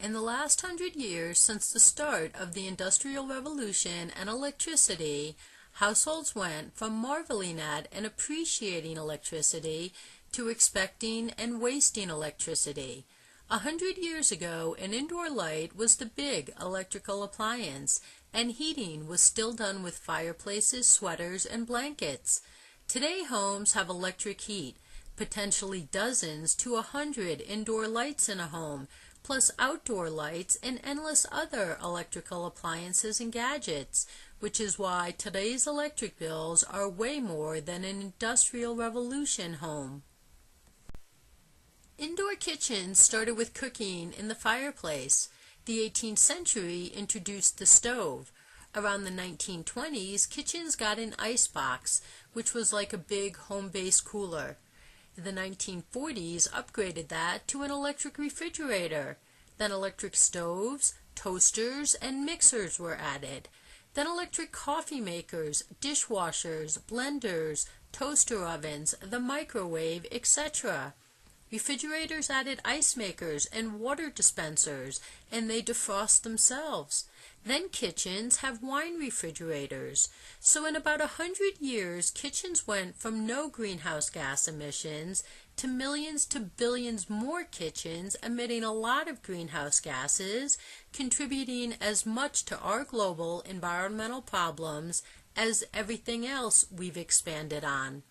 In the last 100 years since the start of the Industrial Revolution and electricity, households went from marveling at and appreciating electricity to expecting and wasting electricity. 100 years ago, an indoor light was the big electrical appliance, and heating was still done with fireplaces, sweaters, and blankets. Today, homes have electric heat, potentially dozens to 100 indoor lights in a home, plus outdoor lights and endless other electrical appliances and gadgets, which is why today's electric bills are way more than an Industrial Revolution home. Indoor kitchens started with cooking in the fireplace. The 18th century introduced the stove. Around the 1920s, kitchens got an ice box, which was like a big home-based cooler. The 1940s upgraded that to an electric refrigerator. Then electric stoves, toasters, and mixers were added. Then electric coffee makers, dishwashers, blenders, toaster ovens, the microwave, etc. Refrigerators added ice makers and water dispensers, and they defrost themselves. Then kitchens have wine refrigerators. So in about 100 years, kitchens went from no greenhouse gas emissions to millions to billions more kitchens emitting a lot of greenhouse gases, contributing as much to our global environmental problems as everything else we've expanded on.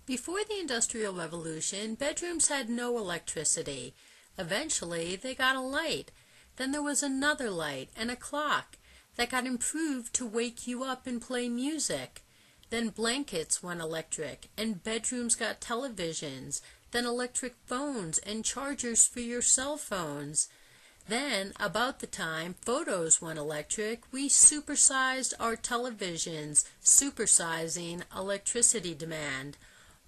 Before the Industrial Revolution, bedrooms had no electricity. Eventually, they got a light. Then there was another light and a clock that got improved to wake you up and play music. Then blankets went electric, and bedrooms got televisions, then electric phones and chargers for your cell phones. Then, about the time photos went electric, we supersized our televisions, supersizing electricity demand.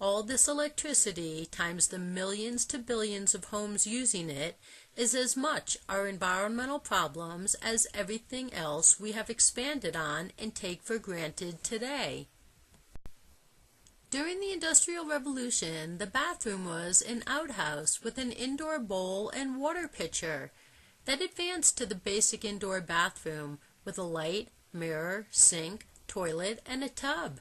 All this electricity times the millions to billions of homes using it is as much our environmental problems as everything else we have expanded on and take for granted today. During the Industrial Revolution, the bathroom was an outhouse with an indoor bowl and water pitcher. That advanced to the basic indoor bathroom with a light, mirror, sink, toilet, and a tub.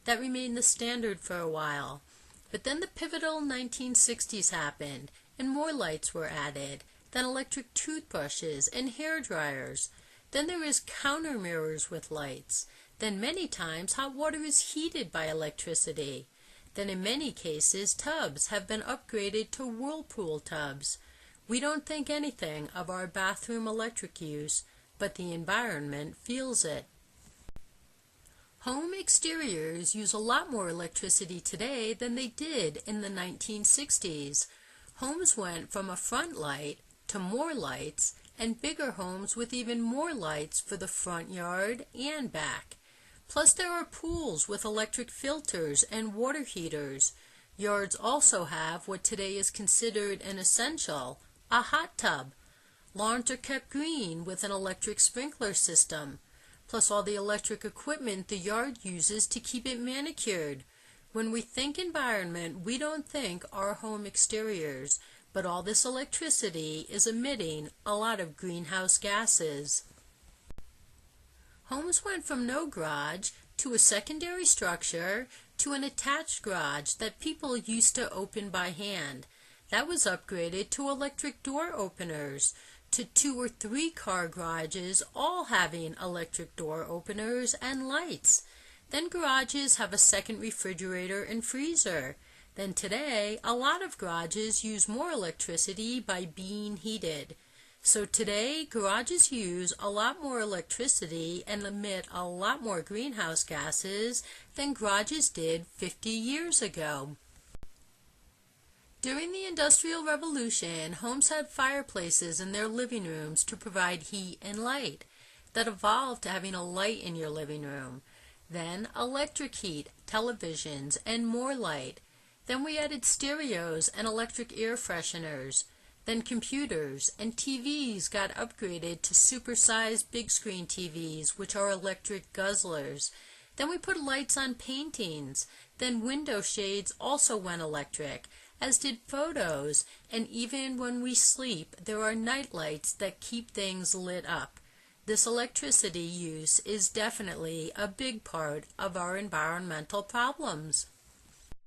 That remained the standard for a while. But then the pivotal 1960s happened, and more lights were added, then electric toothbrushes and hair dryers. Then there is counter mirrors with lights. Then many times hot water is heated by electricity. Then in many cases tubs have been upgraded to whirlpool tubs. We don't think anything of our bathroom electric use, but the environment feels it. Home exteriors use a lot more electricity today than they did in the 1960s. Homes went from a front light to more lights, and bigger homes with even more lights for the front yard and back. Plus there are pools with electric filters and water heaters. Yards also have what today is considered an essential, a hot tub. Lawns are kept green with an electric sprinkler system, plus all the electric equipment the yard uses to keep it manicured. When we think environment, we don't think our home exteriors, but all this electricity is emitting a lot of greenhouse gases. Homes went from no garage to a secondary structure to an attached garage that people used to open by hand. That was upgraded to electric door openers, to 2 or 3 car garages all having electric door openers and lights. Then garages have a second refrigerator and freezer. Then today, a lot of garages use more electricity by being heated. So today, garages use a lot more electricity and emit a lot more greenhouse gases than garages did 50 years ago. During the Industrial Revolution, homes had fireplaces in their living rooms to provide heat and light. That evolved to having a light in your living room. Then electric heat, televisions, and more light. Then we added stereos and electric air fresheners. Then computers and TVs got upgraded to supersized big screen TVs, which are electric guzzlers. Then we put lights on paintings. Then window shades also went electric. as did photos, and even when we sleep, there are night lights that keep things lit up. This electricity use is definitely a big part of our environmental problems.